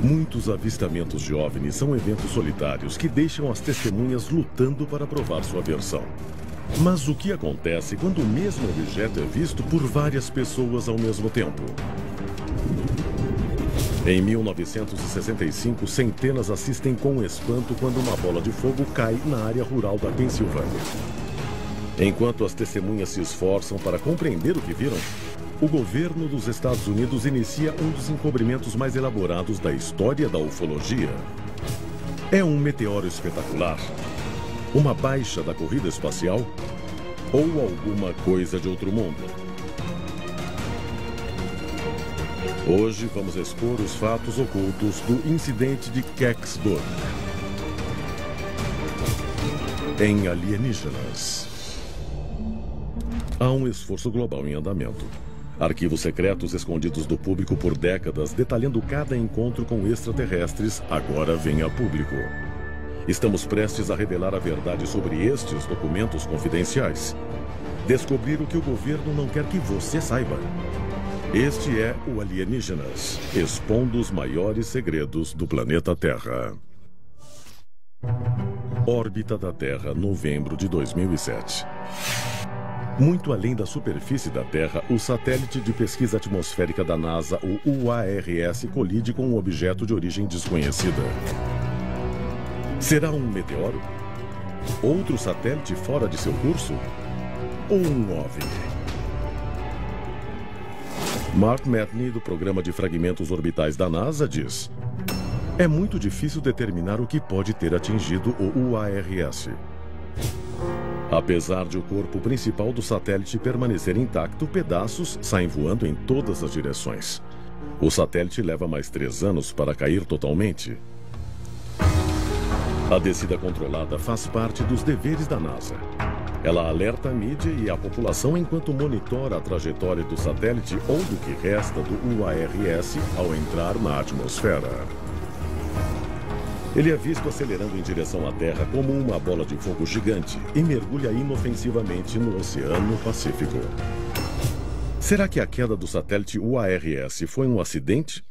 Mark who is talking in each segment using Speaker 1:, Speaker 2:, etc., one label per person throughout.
Speaker 1: Muitos avistamentos de OVNIs são eventos solitários que deixam as testemunhas lutando para provar sua versão. Mas o que acontece quando o mesmo objeto é visto por várias pessoas ao mesmo tempo? Em 1965, centenas assistem com espanto quando uma bola de fogo cai na área rural da Pensilvânia. Enquanto as testemunhas se esforçam para compreender o que viram, o governo dos Estados Unidos inicia um dos encobrimentos mais elaborados da história da ufologia. É um meteoro espetacular? Uma baixa da corrida espacial? Ou alguma coisa de outro mundo? Hoje vamos expor os fatos ocultos do incidente de Kecksburg. Em Alienígenas. Há um esforço global em andamento. Arquivos secretos escondidos do público por décadas, detalhando cada encontro com extraterrestres, agora vêm a público. Estamos prestes a revelar a verdade sobre estes documentos confidenciais. Descobrir o que o governo não quer que você saiba. Este é o Alienígenas, expondo os maiores segredos do planeta Terra. Órbita da Terra, novembro de 2007. Muito além da superfície da Terra, o satélite de pesquisa atmosférica da NASA, o UARS, colide com um objeto de origem desconhecida. Será um meteoro? Outro satélite fora de seu curso? Ou um OVNI? Mark Matney, do Programa de Fragmentos Orbitais da NASA, diz: é muito difícil determinar o que pode ter atingido o UARS. Apesar de o corpo principal do satélite permanecer intacto, pedaços saem voando em todas as direções. O satélite leva mais 3 anos para cair totalmente. A descida controlada faz parte dos deveres da NASA. Ela alerta a mídia e a população enquanto monitora a trajetória do satélite ou do que resta do UARS ao entrar na atmosfera. Ele é visto acelerando em direção à Terra como uma bola de fogo gigante e mergulha inofensivamente no Oceano Pacífico. Será que a queda do satélite UARS foi um acidente?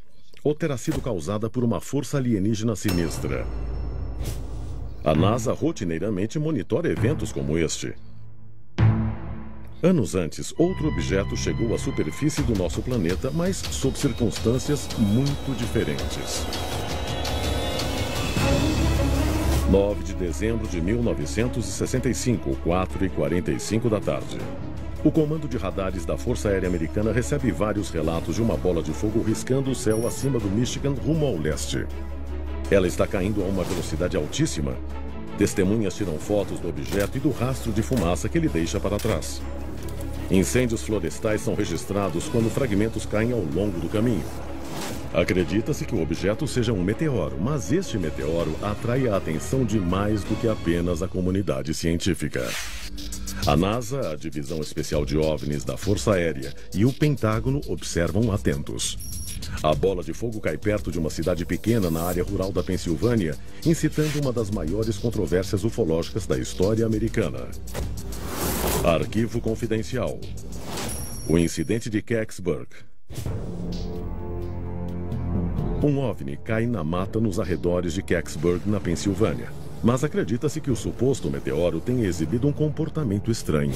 Speaker 1: Ou terá sido causada por uma força alienígena sinistra? A NASA rotineiramente monitora eventos como este. Anos antes, outro objeto chegou à superfície do nosso planeta, mas sob circunstâncias muito diferentes. 9 de dezembro de 1965, 4h45 da tarde. O comando de radares da Força Aérea Americana recebe vários relatos de uma bola de fogo riscando o céu acima do Michigan rumo ao leste. Ela está caindo a uma velocidade altíssima. Testemunhas tiram fotos do objeto e do rastro de fumaça que ele deixa para trás. Incêndios florestais são registrados quando fragmentos caem ao longo do caminho. Acredita-se que o objeto seja um meteoro, mas este meteoro atrai a atenção de mais do que apenas a comunidade científica. A NASA, a Divisão Especial de OVNIs da Força Aérea e o Pentágono observam atentos. A bola de fogo cai perto de uma cidade pequena na área rural da Pensilvânia, incitando uma das maiores controvérsias ufológicas da história americana. Arquivo confidencial. O incidente de Kecksburg. Um OVNI cai na mata nos arredores de Kecksburg, na Pensilvânia. Mas acredita-se que o suposto meteoro tenha exibido um comportamento estranho.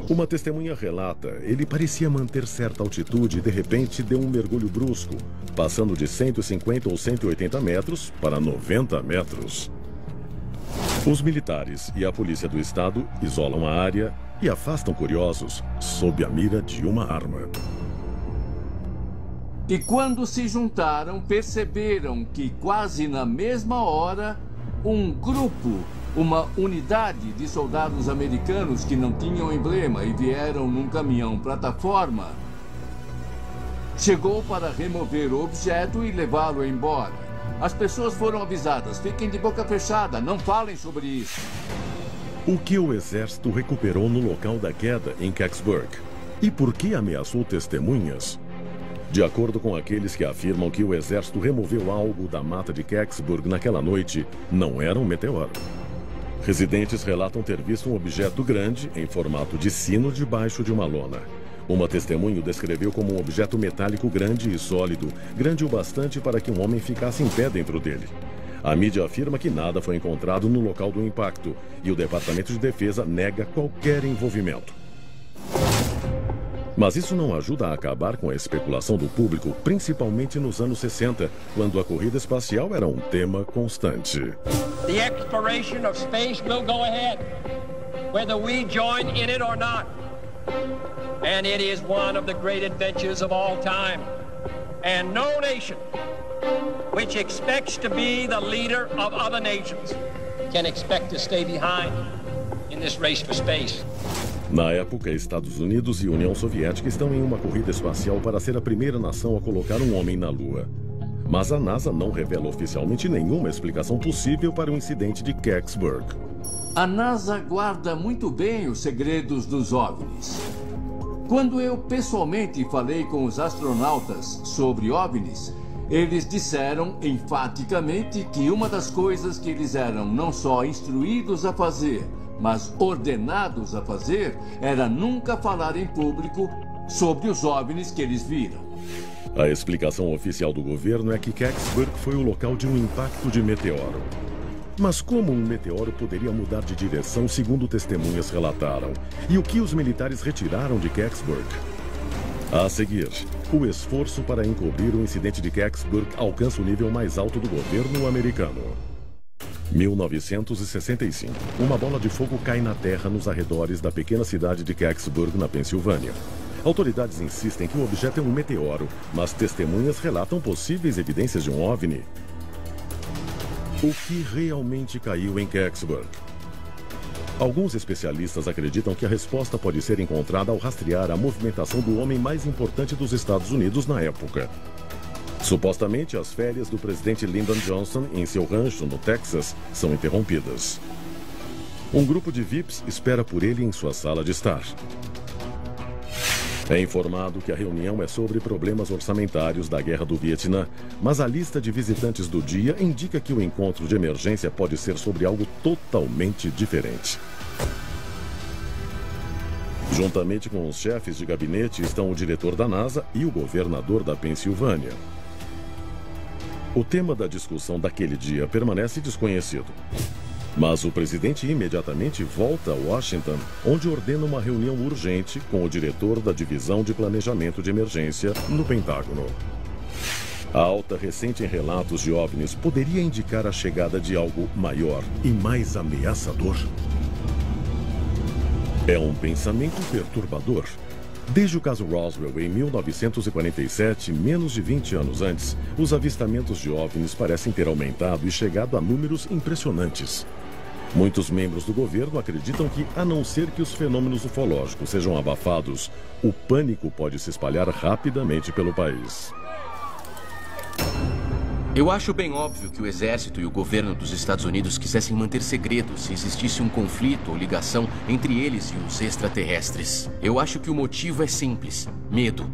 Speaker 1: Uma testemunha relata, ele parecia manter certa altitude e de repente deu um mergulho brusco, passando de 150 ou 180 metros para 90 metros. Os militares e a polícia do estado isolam a área e afastam curiosos sob a mira de uma arma.
Speaker 2: E quando se juntaram, perceberam que quase na mesma hora, um grupo, uma unidade de soldados americanos que não tinham emblema e vieram num caminhão plataforma, chegou para remover o objeto e levá-lo embora. As pessoas foram avisadas, fiquem de boca fechada, não falem sobre isso.
Speaker 1: O que o exército recuperou no local da queda em Kecksburg? E por que ameaçou testemunhas? De acordo com aqueles que afirmam que o exército removeu algo da mata de Kecksburg naquela noite, não era um meteoro. Residentes relatam ter visto um objeto grande, em formato de sino, debaixo de uma lona. Uma testemunha o descreveu como um objeto metálico grande e sólido, grande o bastante para que um homem ficasse em pé dentro dele. A mídia afirma que nada foi encontrado no local do impacto e o Departamento de Defesa nega qualquer envolvimento. Mas isso não ajuda a acabar com a especulação do público, principalmente nos anos 60, quando a corrida espacial era um tema constante.
Speaker 3: The exploration of space will go ahead, whether we join in it or not. And it is one of the great adventures of all time. And no nation which expects to be the leader of other nations can expect to stay behind in this race for space.
Speaker 1: Na época, Estados Unidos e União Soviética estão em uma corrida espacial para ser a primeira nação a colocar um homem na Lua. Mas a NASA não revela oficialmente nenhuma explicação possível para o incidente de Kecksburg.
Speaker 2: A NASA guarda muito bem os segredos dos OVNIs. Quando eu pessoalmente falei com os astronautas sobre OVNIs, eles disseram enfaticamente que uma das coisas que eles eram não só instruídos a fazer, mas ordenados a fazer, era nunca falar em público sobre os OVNIs que eles viram.
Speaker 1: A explicação oficial do governo é que Kecksburg foi o local de um impacto de meteoro. Mas como um meteoro poderia mudar de direção, segundo testemunhas relataram? E o que os militares retiraram de Kecksburg? A seguir, o esforço para encobrir o incidente de Kecksburg alcança o nível mais alto do governo americano. 1965. Uma bola de fogo cai na terra nos arredores da pequena cidade de Kecksburg, na Pensilvânia. Autoridades insistem que o objeto é um meteoro, mas testemunhas relatam possíveis evidências de um OVNI. O que realmente caiu em Kecksburg? Alguns especialistas acreditam que a resposta pode ser encontrada ao rastrear a movimentação do homem mais importante dos Estados Unidos na época. Supostamente, as férias do presidente Lyndon Johnson em seu rancho no Texas são interrompidas. Um grupo de VIPs espera por ele em sua sala de estar. É informado que a reunião é sobre problemas orçamentários da Guerra do Vietnã, mas a lista de visitantes do dia indica que o encontro de emergência pode ser sobre algo totalmente diferente. Juntamente com os chefes de gabinete estão o diretor da NASA e o governador da Pensilvânia. O tema da discussão daquele dia permanece desconhecido. Mas o presidente imediatamente volta a Washington, onde ordena uma reunião urgente com o diretor da Divisão de Planejamento de Emergência no Pentágono. A alta recente em relatos de OVNIs poderia indicar a chegada de algo maior e mais ameaçador? É um pensamento perturbador. Desde o caso Roswell, em 1947, menos de 20 anos antes, os avistamentos de OVNIs parecem ter aumentado e chegado a números impressionantes. Muitos membros do governo acreditam que, a não ser que os fenômenos ufológicos sejam abafados, o pânico pode se espalhar rapidamente pelo país.
Speaker 4: Eu acho bem óbvio que o exército e o governo dos Estados Unidos quisessem manter segredo se existisse um conflito ou ligação entre eles e os extraterrestres. Eu acho que o motivo é simples: medo.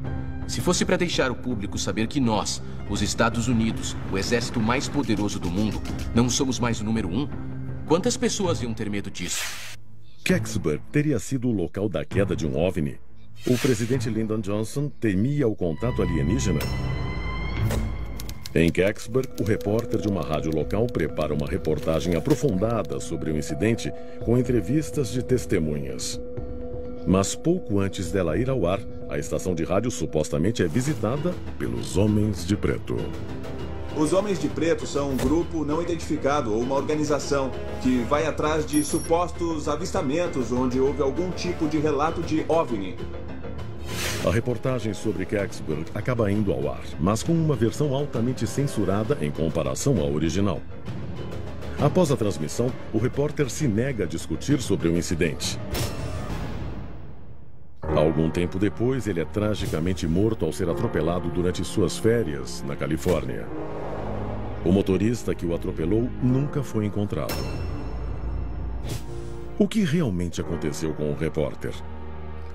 Speaker 4: Se fosse para deixar o público saber que nós, os Estados Unidos, o exército mais poderoso do mundo, não somos mais o número 1, quantas pessoas iam ter medo disso?
Speaker 1: Kecksburg teria sido o local da queda de um OVNI? O presidente Lyndon Johnson temia o contato alienígena? Em Kecksburg, o repórter de uma rádio local prepara uma reportagem aprofundada sobre o incidente com entrevistas de testemunhas. Mas pouco antes dela ir ao ar, a estação de rádio supostamente é visitada pelos Homens de Preto.
Speaker 5: Os Homens de Preto são um grupo não identificado ou uma organização que vai atrás de supostos avistamentos onde houve algum tipo de relato de OVNI.
Speaker 1: A reportagem sobre Kecksburg acaba indo ao ar, mas com uma versão altamente censurada em comparação à original. Após a transmissão, o repórter se nega a discutir sobre o incidente. Algum tempo depois, ele é tragicamente morto ao ser atropelado durante suas férias na Califórnia. O motorista que o atropelou nunca foi encontrado. O que realmente aconteceu com o repórter?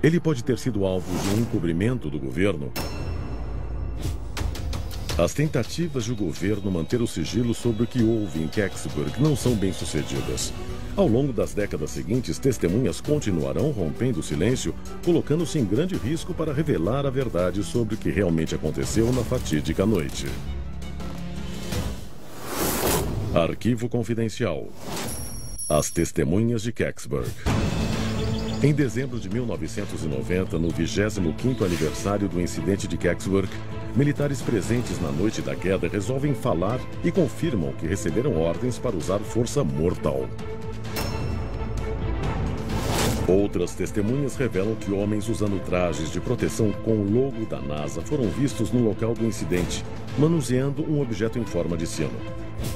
Speaker 1: Ele pode ter sido alvo de um encobrimento do governo? As tentativas do governo manter o sigilo sobre o que houve em Kecksburg não são bem-sucedidas. Ao longo das décadas seguintes, testemunhas continuarão rompendo o silêncio, colocando-se em grande risco para revelar a verdade sobre o que realmente aconteceu na fatídica noite. Arquivo confidencial. As testemunhas de Kecksburg. Em dezembro de 1990, no 25º aniversário do incidente de Kecksburg, militares presentes na noite da queda resolvem falar e confirmam que receberam ordens para usar força mortal. Outras testemunhas revelam que homens usando trajes de proteção com o logo da NASA foram vistos no local do incidente, manuseando um objeto em forma de sino.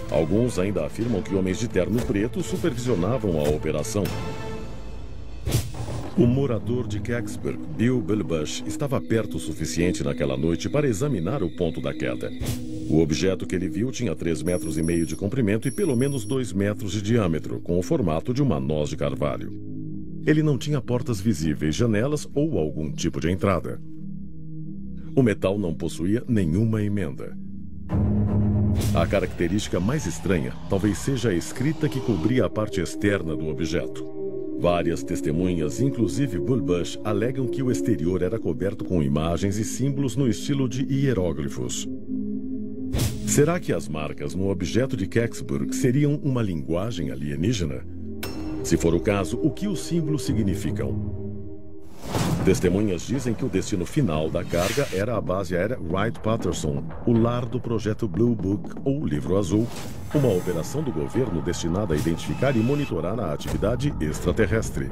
Speaker 1: Alguns ainda afirmam que homens de terno preto supervisionavam a operação. O morador de Kecksburg, Bill Bush, estava perto o suficiente naquela noite para examinar o ponto da queda. O objeto que ele viu tinha 3,5 metros de comprimento e pelo menos 2 metros de diâmetro, com o formato de uma noz de carvalho. Ele não tinha portas visíveis, janelas ou algum tipo de entrada. O metal não possuía nenhuma emenda. A característica mais estranha talvez seja a escrita que cobria a parte externa do objeto. Várias testemunhas, inclusive Bull Bush, alegam que o exterior era coberto com imagens e símbolos no estilo de hieróglifos. Será que as marcas no objeto de Kecksburg seriam uma linguagem alienígena? Se for o caso, o que os símbolos significam? Testemunhas dizem que o destino final da carga era a base aérea Wright-Patterson, o lar do projeto Blue Book, ou Livro Azul, uma operação do governo destinada a identificar e monitorar a atividade extraterrestre.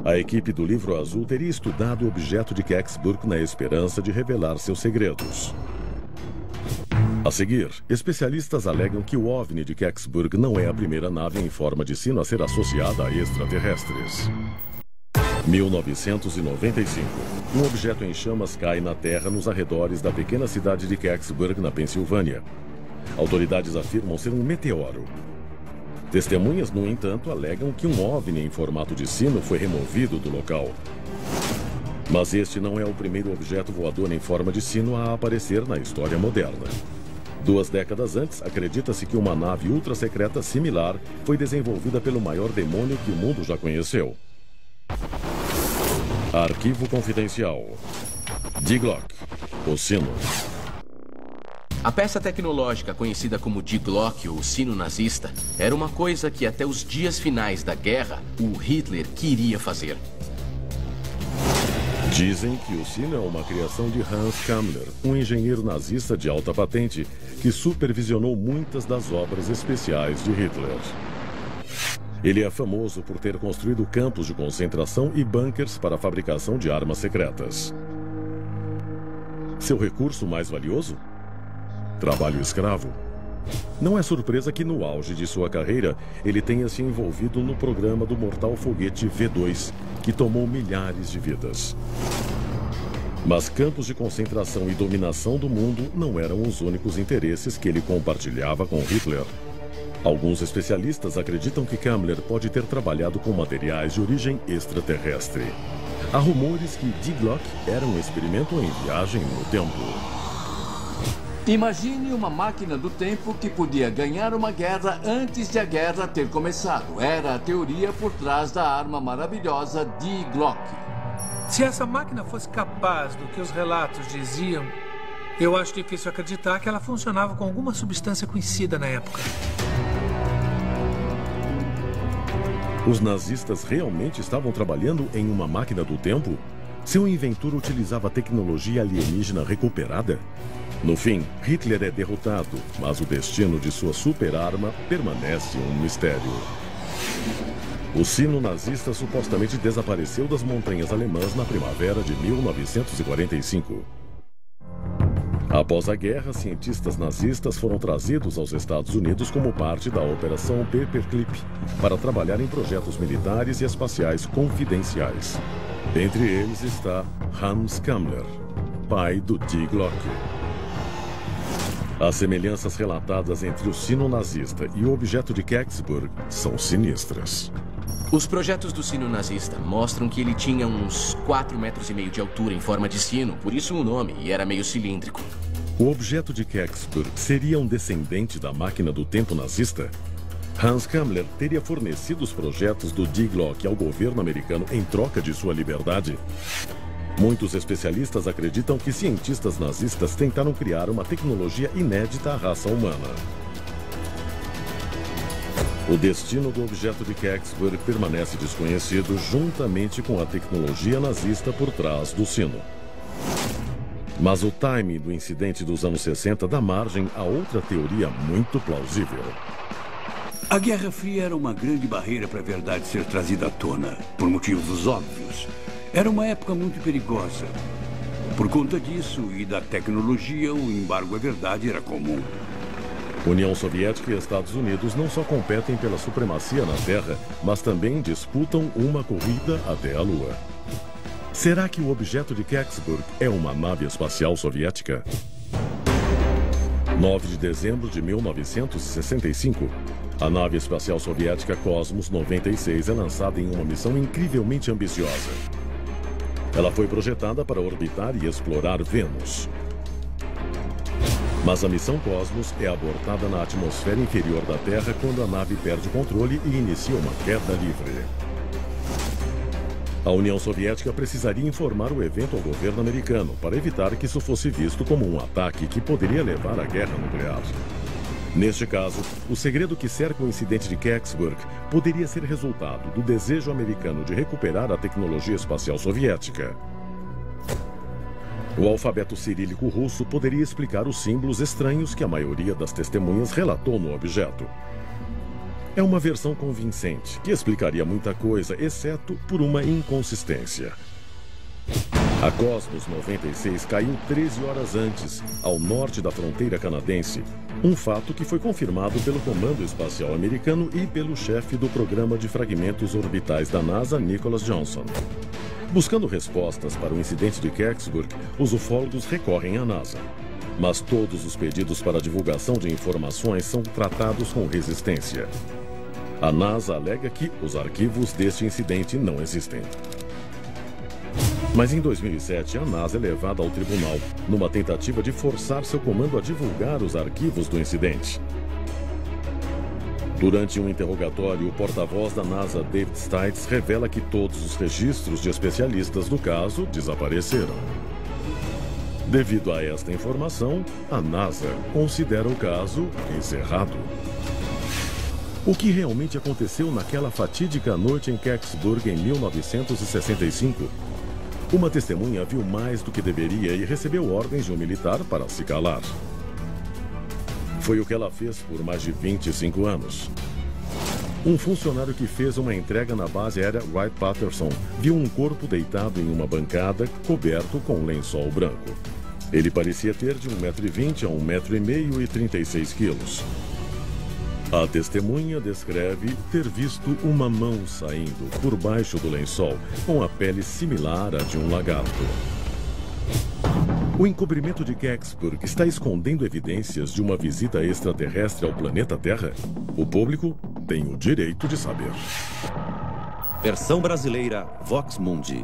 Speaker 1: A equipe do Livro Azul teria estudado o objeto de Kecksburg na esperança de revelar seus segredos. A seguir, especialistas alegam que o OVNI de Kecksburg não é a primeira nave em forma de sino a ser associada a extraterrestres. 1995. Um objeto em chamas cai na Terra nos arredores da pequena cidade de Kecksburg, na Pensilvânia. Autoridades afirmam ser um meteoro. Testemunhas, no entanto, alegam que um OVNI em formato de sino foi removido do local. Mas este não é o primeiro objeto voador em forma de sino a aparecer na história moderna. 2 décadas antes, acredita-se que uma nave ultra-secreta similar foi desenvolvida pelo maior demônio que o mundo já conheceu. Arquivo confidencial. Die Glock, o sino.
Speaker 4: A peça tecnológica conhecida como Die Glock, ou sino nazista, era uma coisa que até os dias finais da guerra, o Hitler queria fazer.
Speaker 1: Dizem que o sino é uma criação de Hans Kammler, um engenheiro nazista de alta patente que supervisionou muitas das obras especiais de Hitler. Ele é famoso por ter construído campos de concentração e bunkers para a fabricação de armas secretas. Seu recurso mais valioso? Trabalho escravo. Não é surpresa que no auge de sua carreira, ele tenha se envolvido no programa do mortal foguete V2, que tomou milhares de vidas. Mas campos de concentração e dominação do mundo não eram os únicos interesses que ele compartilhava com Hitler. Alguns especialistas acreditam que Kammler pode ter trabalhado com materiais de origem extraterrestre. Há rumores que Die Glock era um experimento em viagem no tempo.
Speaker 2: Imagine uma máquina do tempo que podia ganhar uma guerra antes de a guerra ter começado. Era a teoria por trás da arma maravilhosa Die Glock.
Speaker 6: Se essa máquina fosse capaz do que os relatos diziam, eu acho difícil acreditar que ela funcionava com alguma substância conhecida na época.
Speaker 1: Os nazistas realmente estavam trabalhando em uma máquina do tempo? Seu inventor utilizava tecnologia alienígena recuperada? No fim, Hitler é derrotado, mas o destino de sua super-arma permanece um mistério. O sino nazista supostamente desapareceu das montanhas alemãs na primavera de 1945. Após a guerra, cientistas nazistas foram trazidos aos Estados Unidos como parte da Operação Paperclip para trabalhar em projetos militares e espaciais confidenciais. Entre eles está Hans Kammler, pai do Die Glock. As semelhanças relatadas entre o sino nazista e o objeto de Kecksburg são sinistras.
Speaker 4: Os projetos do sino nazista mostram que ele tinha uns 4,5 metros de altura em forma de sino, por isso o nome, e era meio cilíndrico.
Speaker 1: O objeto de Kecksburg seria um descendente da máquina do tempo nazista? Hans Kammler teria fornecido os projetos do Die Glocke ao governo americano em troca de sua liberdade? Muitos especialistas acreditam que cientistas nazistas tentaram criar uma tecnologia inédita à raça humana. O destino do objeto de Kecksburg permanece desconhecido juntamente com a tecnologia nazista por trás do sino. Mas o timing do incidente dos anos 60 dá margem a outra teoria muito plausível.
Speaker 7: A Guerra Fria era uma grande barreira para a verdade ser trazida à tona, por motivos óbvios. Era uma época muito perigosa. Por conta disso e da tecnologia, o embargo à verdade era comum.
Speaker 1: União Soviética e Estados Unidos não só competem pela supremacia na Terra, mas também disputam uma corrida até a Lua. Será que o objeto de Kecksburg é uma nave espacial soviética? 9 de dezembro de 1965, a nave espacial soviética Cosmos 96 é lançada em uma missão incrivelmente ambiciosa. Ela foi projetada para orbitar e explorar Vênus. Mas a missão Cosmos é abortada na atmosfera inferior da Terra quando a nave perde o controle e inicia uma queda livre. A União Soviética precisaria informar o evento ao governo americano para evitar que isso fosse visto como um ataque que poderia levar à guerra nuclear. Neste caso, o segredo que cerca o incidente de Kecksburg poderia ser resultado do desejo americano de recuperar a tecnologia espacial soviética. O alfabeto cirílico russo poderia explicar os símbolos estranhos que a maioria das testemunhas relatou no objeto. É uma versão convincente, que explicaria muita coisa, exceto por uma inconsistência. A Cosmos 96 caiu 13 horas antes, ao norte da fronteira canadense, um fato que foi confirmado pelo Comando Espacial Americano e pelo chefe do Programa de Fragmentos Orbitais da NASA, Nicholas Johnson. Buscando respostas para o incidente de Kecksburg, os ufólogos recorrem à NASA. Mas todos os pedidos para divulgação de informações são tratados com resistência. A NASA alega que os arquivos deste incidente não existem. Mas em 2007, a NASA é levada ao tribunal, numa tentativa de forçar seu comando a divulgar os arquivos do incidente. Durante um interrogatório, o porta-voz da NASA, David Stites, revela que todos os registros de especialistas do caso desapareceram. Devido a esta informação, a NASA considera o caso encerrado. O que realmente aconteceu naquela fatídica noite em Kecksburg em 1965? Uma testemunha viu mais do que deveria e recebeu ordens de um militar para se calar. Foi o que ela fez por mais de 25 anos. Um funcionário que fez uma entrega na base aérea Wright-Patterson viu um corpo deitado em uma bancada coberto com um lençol branco. Ele parecia ter de 1,20 m a 1,5 m e 36 quilos. A testemunha descreve ter visto uma mão saindo por baixo do lençol, com a pele similar à de um lagarto. O encobrimento de Kecksburg está escondendo evidências de uma visita extraterrestre ao planeta Terra? O público tem o direito de saber.
Speaker 8: Versão brasileira Vox Mundi.